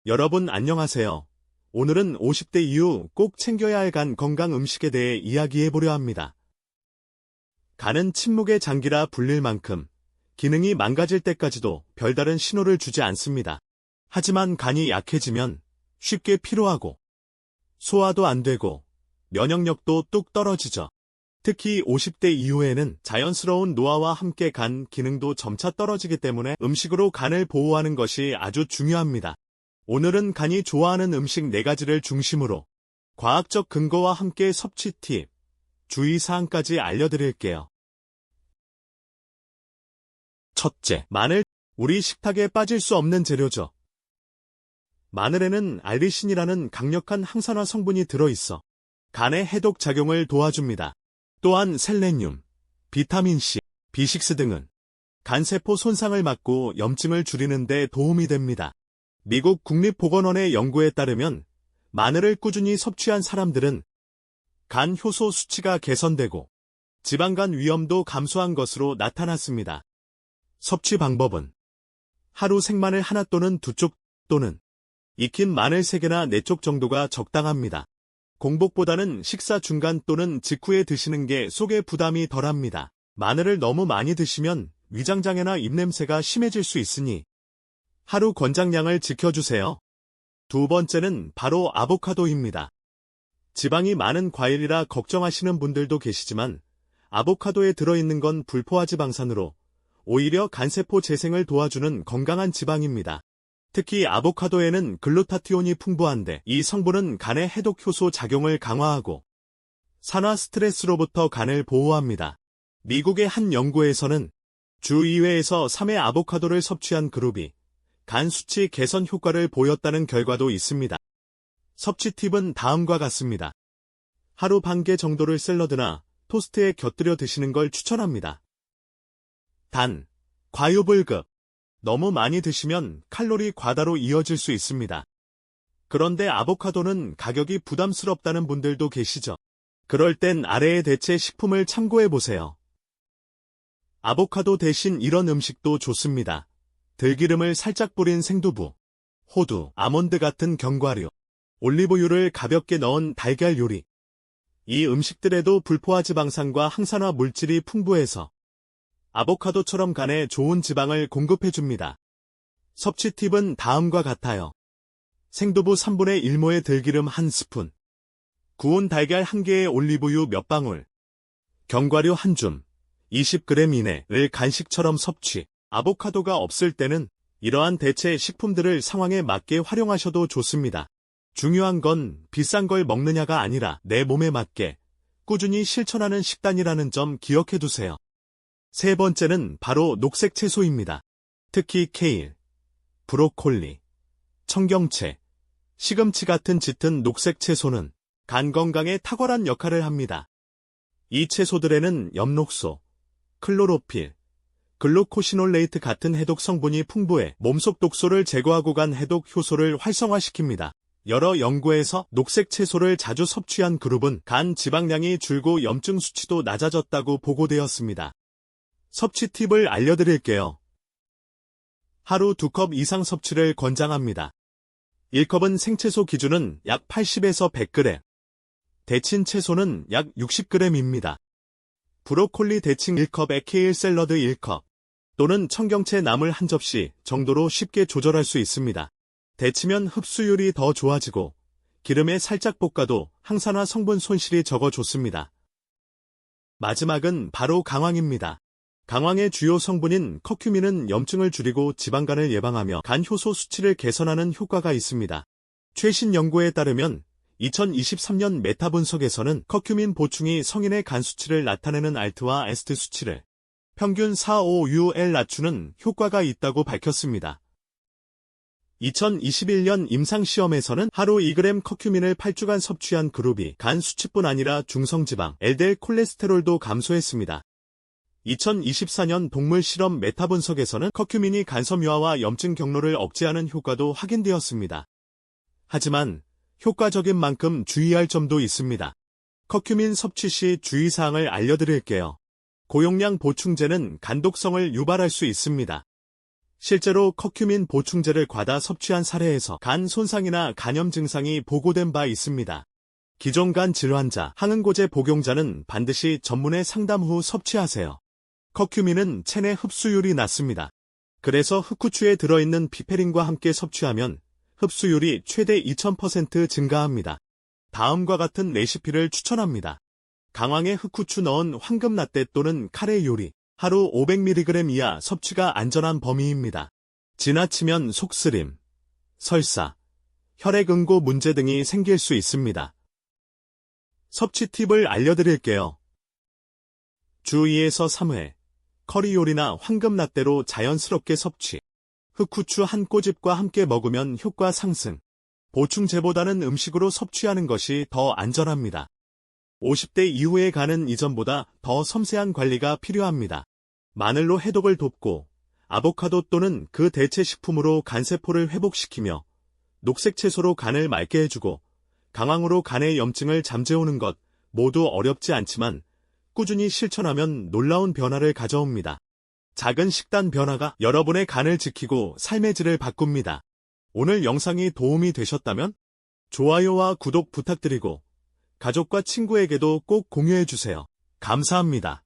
여러분 안녕하세요. 오늘은 50대 이후 꼭 챙겨야 할 간 건강 음식에 대해 이야기해보려 합니다. 간은 침묵의 장기라 불릴 만큼 기능이 망가질 때까지도 별다른 신호를 주지 않습니다. 하지만 간이 약해지면 쉽게 피로하고 소화도 안 되고 면역력도 뚝 떨어지죠. 특히 50대 이후에는 자연스러운 노화와 함께 간 기능도 점차 떨어지기 때문에 음식으로 간을 보호하는 것이 아주 중요합니다. 오늘은 간이 좋아하는 음식 4가지를 중심으로 과학적 근거와 함께 섭취 팁, 주의사항까지 알려드릴게요. 첫째, 마늘. 우리 식탁에 빠질 수 없는 재료죠. 마늘에는 알리신이라는 강력한 항산화 성분이 들어있어 간의 해독 작용을 도와줍니다. 또한 셀레늄, 비타민C, B6 등은 간세포 손상을 막고 염증을 줄이는 데 도움이 됩니다. 미국 국립보건원의 연구에 따르면 마늘을 꾸준히 섭취한 사람들은 간 효소 수치가 개선되고 지방간 위험도 감소한 것으로 나타났습니다. 섭취 방법은 하루 생마늘 하나 또는 2쪽 또는 익힌 마늘 3개나 4쪽 정도가 적당합니다. 공복보다는 식사 중간 또는 직후에 드시는 게 속에 부담이 덜합니다. 마늘을 너무 많이 드시면 위장장애나 입냄새가 심해질 수 있으니 하루 권장량을 지켜주세요. 두 번째는 바로 아보카도입니다. 지방이 많은 과일이라 걱정하시는 분들도 계시지만 아보카도에 들어있는 건 불포화지방산으로 오히려 간세포 재생을 도와주는 건강한 지방입니다. 특히 아보카도에는 글루타티온이 풍부한데 이 성분은 간의 해독효소 작용을 강화하고 산화 스트레스로부터 간을 보호합니다. 미국의 한 연구에서는 주 2회에서 3회 아보카도를 섭취한 그룹이 간 수치 개선 효과를 보였다는 결과도 있습니다. 섭취 팁은 다음과 같습니다. 하루 반 개 정도를 샐러드나 토스트에 곁들여 드시는 걸 추천합니다. 단, 과유불급. 너무 많이 드시면 칼로리 과다로 이어질 수 있습니다. 그런데 아보카도는 가격이 부담스럽다는 분들도 계시죠. 그럴 땐 아래의 대체 식품을 참고해보세요. 아보카도 대신 이런 음식도 좋습니다. 들기름을 살짝 뿌린 생두부, 호두, 아몬드 같은 견과류, 올리브유를 가볍게 넣은 달걀 요리. 이 음식들에도 불포화지방산과 항산화 물질이 풍부해서 아보카도처럼 간에 좋은 지방을 공급해줍니다. 섭취 팁은 다음과 같아요. 생두부 3분의 1모에 들기름 1스푼, 구운 달걀 1개에 올리브유 몇 방울, 견과류 1줌, 20g 이내를 간식처럼 섭취. 아보카도가 없을 때는 이러한 대체 식품들을 상황에 맞게 활용하셔도 좋습니다. 중요한 건 비싼 걸 먹느냐가 아니라 내 몸에 맞게 꾸준히 실천하는 식단이라는 점 기억해두세요. 세 번째는 바로 녹색 채소입니다. 특히 케일, 브로콜리, 청경채, 시금치 같은 짙은 녹색 채소는 간 건강에 탁월한 역할을 합니다. 이 채소들에는 엽록소, 클로로필, 글루코시놀레이트 같은 해독 성분이 풍부해 몸속 독소를 제거하고 간 해독 효소를 활성화시킵니다. 여러 연구에서 녹색 채소를 자주 섭취한 그룹은 간 지방량이 줄고 염증 수치도 낮아졌다고 보고되었습니다. 섭취 팁을 알려드릴게요. 하루 2컵 이상 섭취를 권장합니다. 1컵은 생채소 기준은 약 80에서 100g, 데친 채소는 약 60g입니다. 브로콜리 데칭 1컵에 케일 샐러드 1컵 또는 청경채 나물 1접시 정도로 쉽게 조절할 수 있습니다. 데치면 흡수율이 더 좋아지고 기름에 살짝 볶아도 항산화 성분 손실이 적어 좋습니다. 마지막은 바로 강황입니다. 강황의 주요 성분인 커큐민은 염증을 줄이고 지방간을 예방하며 간 효소 수치를 개선하는 효과가 있습니다. 최신 연구에 따르면 2023년 메타 분석에서는 커큐민 보충이 성인의 간 수치를 나타내는 알트와 에스트 수치를 평균 4-5UL 낮추는 효과가 있다고 밝혔습니다. 2021년 임상시험에서는 하루 2g 커큐민을 8주간 섭취한 그룹이 간 수치뿐 아니라 중성지방, LDL 콜레스테롤도 감소했습니다. 2024년 동물 실험 메타 분석에서는 커큐민이 간 섬유화와 염증 경로를 억제하는 효과도 확인되었습니다. 하지만 효과적인 만큼 주의할 점도 있습니다. 커큐민 섭취 시 주의사항을 알려드릴게요. 고용량 보충제는 간독성을 유발할 수 있습니다. 실제로 커큐민 보충제를 과다 섭취한 사례에서 간 손상이나 간염 증상이 보고된 바 있습니다. 기존 간 질환자, 항응고제 복용자는 반드시 전문의 상담 후 섭취하세요. 커큐민은 체내 흡수율이 낮습니다. 그래서 흑후추에 들어있는 피페린과 함께 섭취하면 흡수율이 최대 2000% 증가합니다. 다음과 같은 레시피를 추천합니다. 강황에 흑후추 넣은 황금라떼 또는 카레 요리. 하루 500mg 이하 섭취가 안전한 범위입니다. 지나치면 속쓰림, 설사, 혈액응고 문제 등이 생길 수 있습니다. 섭취 팁을 알려드릴게요. 주 2에서 3회, 커리 요리나 황금라떼로 자연스럽게 섭취. 흑후추 한 꼬집과 함께 먹으면 효과 상승. 보충제보다는 음식으로 섭취하는 것이 더 안전합니다. 50대 이후의 간은 이전보다 더 섬세한 관리가 필요합니다. 마늘로 해독을 돕고 아보카도 또는 그 대체 식품으로 간세포를 회복시키며 녹색 채소로 간을 맑게 해주고 강황으로 간의 염증을 잠재우는 것 모두 어렵지 않지만 꾸준히 실천하면 놀라운 변화를 가져옵니다. 작은 식단 변화가 여러분의 간을 지키고 삶의 질을 바꿉니다. 오늘 영상이 도움이 되셨다면 좋아요와 구독 부탁드리고 가족과 친구에게도 꼭 공유해주세요. 감사합니다.